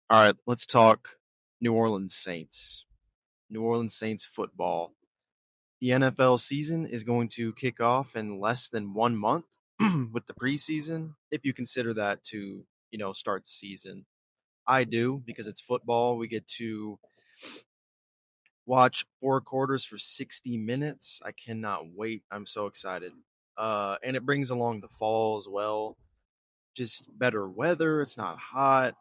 All right, let's talk New Orleans Saints. New Orleans Saints football. The NFL season is going to kick off in less than 1 month with the preseason, if you consider that to, start the season. I do because it's football. We get to watch 4 quarters for 60 minutes. I cannot wait. I'm so excited. And it brings along the fall as well. Just better weather. It's not hot.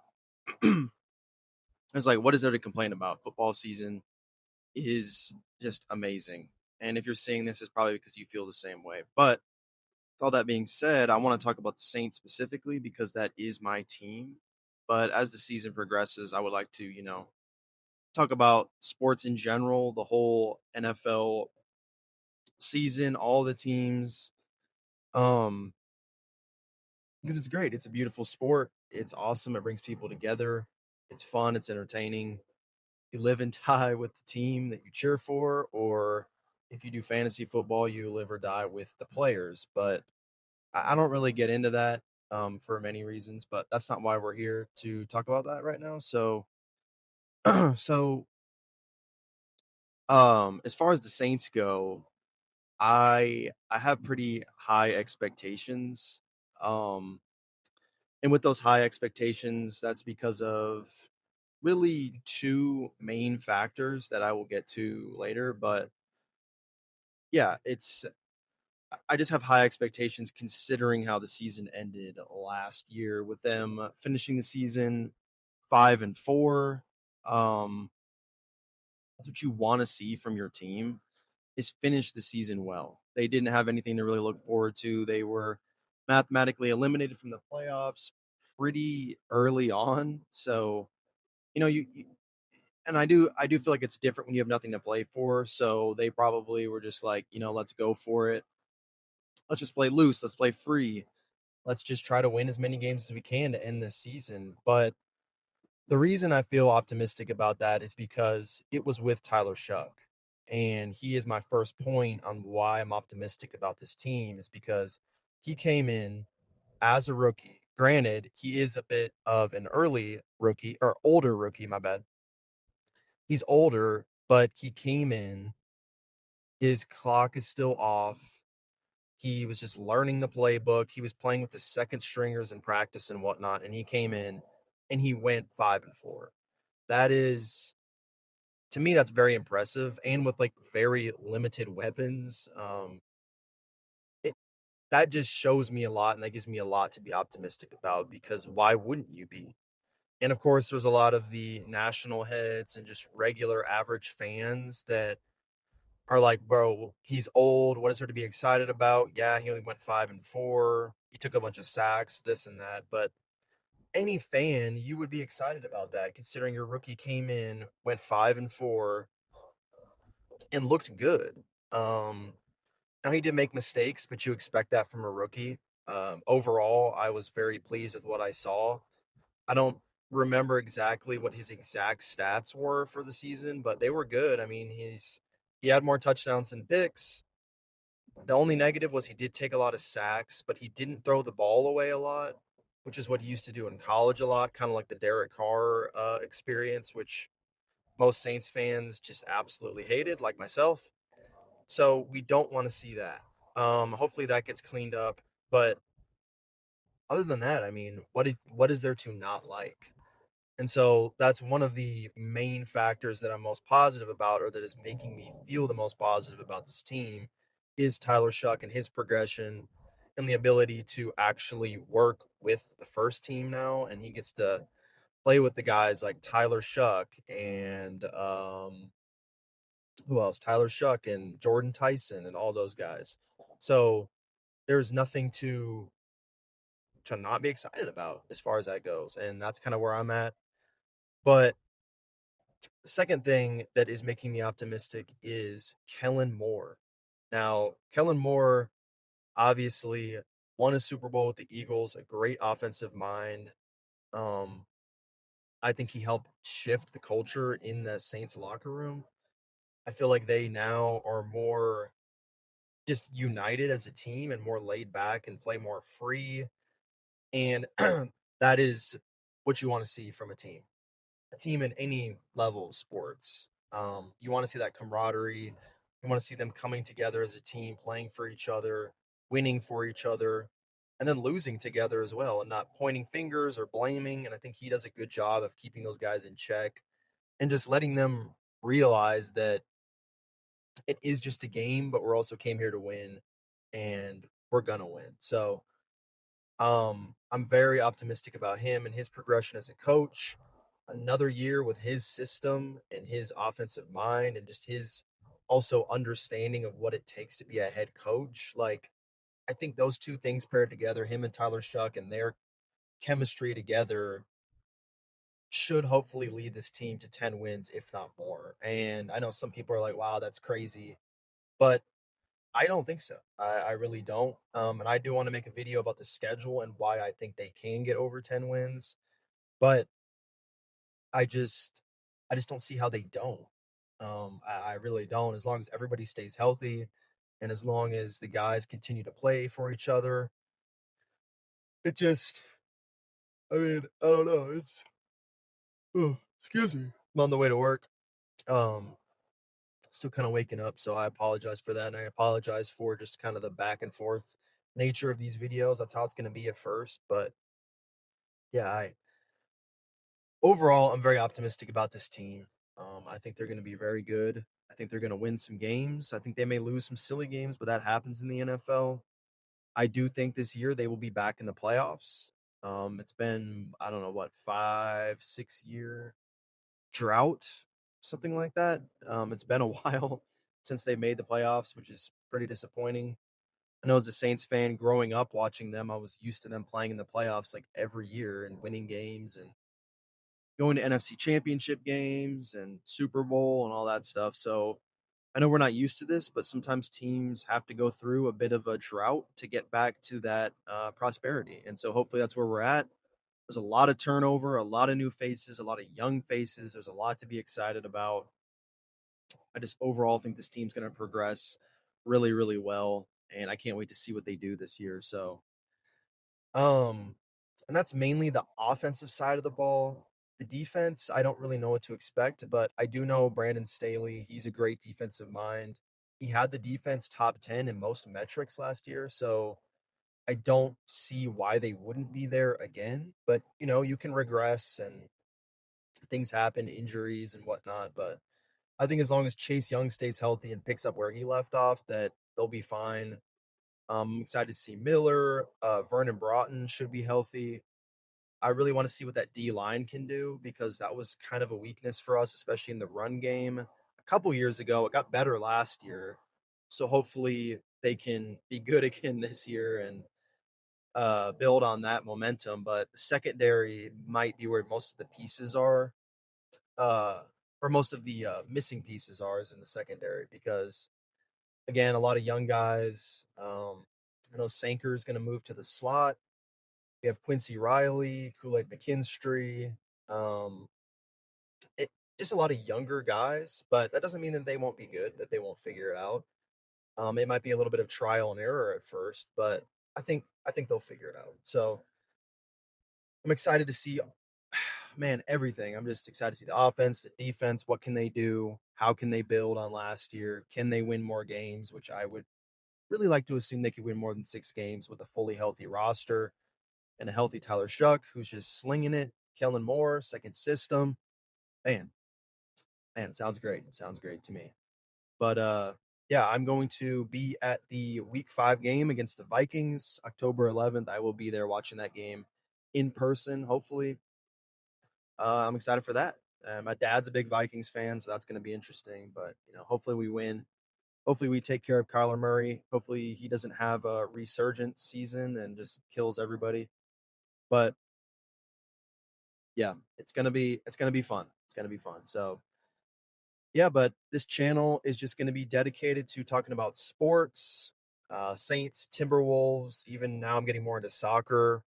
It's like, what is there to complain about? Football season is just amazing. And if you're seeing this, it's probably because you feel the same way. But with all that being said, I want to talk about the Saints specifically because that is my team. But as the season progresses, I would like to, talk about sports in general, the whole NFL season, all the teams. Um, because it's great. It's a beautiful sport. It's awesome. It brings people together. It's fun. It's entertaining. You live and die with the team that you cheer for, or if you do fantasy football, you live or die with the players. But I don't really get into that for many reasons, but that's not why we're here to talk about that right now. So, so as far as the Saints go, I have pretty high expectations. Um, and with those high expectations, that's because of really two main factors that I will get to later. But yeah, I just have high expectations considering how the season ended last year with them finishing the season 5-4. Um, that's what you want to see from your team is finish the season well. They didn't have anything to really look forward to. They were mathematically eliminated from the playoffs pretty early on. So, you and I do feel like it's different when you have nothing to play for. So they probably were just like, let's go for it. Let's just play loose. Let's play free. Let's just try to win as many games as we can to end this season. But the reason I feel optimistic about that is because it was with Tyler Shough. And he is my first point on why I'm optimistic about this team is because he came in as a rookie. Granted, he is a bit of an early rookie or older rookie, my bad. He's older, but he came in, his clock is still off. He was just learning the playbook. He was playing with the second stringers in practice and whatnot, and he came in and he went 5-4. That is, to me, that's very impressive. And with like very limited weapons, it that just shows me a lot, and that gives me a lot to be optimistic about. Because why wouldn't you be? And of course, there's a lot of the national heads and just regular average fans that are like, bro, he's old. What is there to be excited about? Yeah, he only went 5-4. He took a bunch of sacks, this and that. But any fan, you would be excited about that, considering your rookie came in, went 5-4, and looked good. Um, Now he did make mistakes, but you expect that from a rookie. Overall, I was very pleased with what I saw. I don't remember exactly what his exact stats were for the season, but they were good. I mean, he had more touchdowns than picks. The only negative was he did take a lot of sacks, but he didn't throw the ball away a lot, which is what he used to do in college a lot, kind of like the Derek Carr experience, which most Saints fans just absolutely hated, like myself. So we don't want to see that. Hopefully that gets cleaned up. But other than that, I mean, what is there to not like? And so that's one of the main factors that I'm most positive about, or that is making me feel the most positive about this team, is Tyler Shough and his progression and the ability to actually work with the first team now. And he gets to play with the guys like Tyler Shough and who else? Tyler Shough and Jordan Tyson and all those guys. So there's nothing to not be excited about as far as that goes. And that's kind of where I'm at. But the second thing that is making me optimistic is Kellen Moore. Now, Kellen Moore obviously won a Super Bowl with the Eagles, a great offensive mind. Um, I think he helped shift the culture in the Saints locker room. I feel like they now are more just united as a team and more laid back and play more free. And that is what you want to see from a team. a team in any level of sports. You want to see that camaraderie. You want to see them coming together as a team, playing for each other, winning for each other, and then losing together as well, and not pointing fingers or blaming. And I think he does a good job of keeping those guys in check and just letting them realize that it is just a game, but we're also came here to win, and we're gonna win. So I'm very optimistic about him and his progression as a coach. Another year with his system and his offensive mind and just his also understanding of what it takes to be a head coach. Like, I think those two things paired together, him and Tyler Shuck and their chemistry together, should hopefully lead this team to 10 wins, if not more. And I know some people are like, wow, that's crazy. But I don't think so. I really don't. And I do want to make a video about the schedule and why I think they can get over 10 wins. But I just I just don't see how they don't. I really don't. As long as everybody stays healthy and as long as the guys continue to play for each other, it just I mean, I don't know. It's oh, excuse me. I'm on the way to work. Um Still kind of waking up, so I apologize for that and I apologize for just kind of the back and forth nature of these videos. That's how it's going to be at first, but yeah, I overall I'm very optimistic about this team. I think they're going to be very good. I think they're going to win some games. I think they may lose some silly games, but that happens in the NFL. I do think this year they will be back in the playoffs. It's been I don't know what 5, 6 year drought, something like that. It's been a while since they made the playoffs, which is pretty disappointing. I know as a Saints fan, growing up watching them, I was used to them playing in the playoffs like every year and winning games and going to NFC championship games and Super Bowl and all that stuff. So I know we're not used to this, but sometimes teams have to go through a bit of a drought to get back to that prosperity. And so hopefully that's where we're at. There's a lot of turnover, a lot of new faces, a lot of young faces. There's a lot to be excited about. I just overall think this team's going to progress really, really well. And I can't wait to see what they do this year. So um, and that's mainly the offensive side of the ball. The defense, I don't really know what to expect, but I do know Brandon Staley. He's a great defensive mind. He had the defense top 10 in most metrics last year, so I don't see why they wouldn't be there again. But, you can regress and things happen, injuries and whatnot. But I think as long as Chase Young stays healthy and picks up where he left off, that they'll be fine. I'm excited to see Miller. Vernon Broughton should be healthy. I really want to see what that D line can do because that was kind of a weakness for us, especially in the run game. A couple years ago, it got better last year. So hopefully they can be good again this year and build on that momentum. But the secondary might be where most of the pieces are, uh, or most of the missing pieces are, is in the secondary because, again, a lot of young guys. I know Sanker's going to move to the slot. We have Quincy Riley, Kool-Aid McKinstry, um, it, just a lot of younger guys, but that doesn't mean that they won't be good, that they won't figure it out. It might be a little bit of trial and error at first, but I think they'll figure it out. So I'm excited to see, man, everything. I'm just excited to see the offense, the defense. What can they do? How can they build on last year? Can they win more games? Which I would really like to assume they could win more than 6 games with a fully healthy roster and a healthy Tyler Shuck, who's just slinging it. Kellen Moore, second system. Man, man, sounds great. Sounds great to me. But yeah, I'm going to be at the Week 5 game against the Vikings, October 11th. I will be there watching that game in person. Hopefully, I'm excited for that. My dad's a big Vikings fan, so that's going to be interesting. But hopefully we win. Hopefully we take care of Kyler Murray. Hopefully he doesn't have a resurgent season and just kills everybody. But yeah, it's gonna be fun. It's gonna be fun. So yeah, but this channel is just gonna be dedicated to talking about sports, Saints, Timberwolves. Even now, I'm getting more into soccer.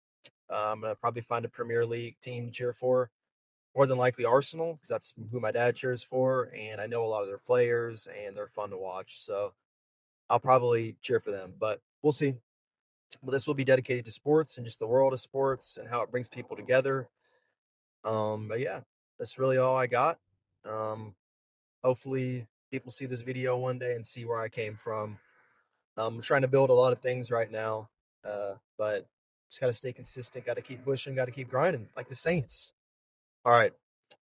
I'm gonna probably find a Premier League team to cheer for. More than likely Arsenal, because that's who my dad cheers for, and I know a lot of their players, and they're fun to watch. So I'll probably cheer for them, but we'll see. But this will be dedicated to sports and just the world of sports and how it brings people together. But yeah, that's really all I got. Um, Hopefully, people see this video one day and see where I came from. I'm trying to build a lot of things right now, but just got to stay consistent, got to keep pushing, got to keep grinding like the Saints. All right.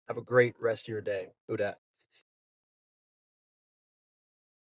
Have a great rest of your day. Who dat?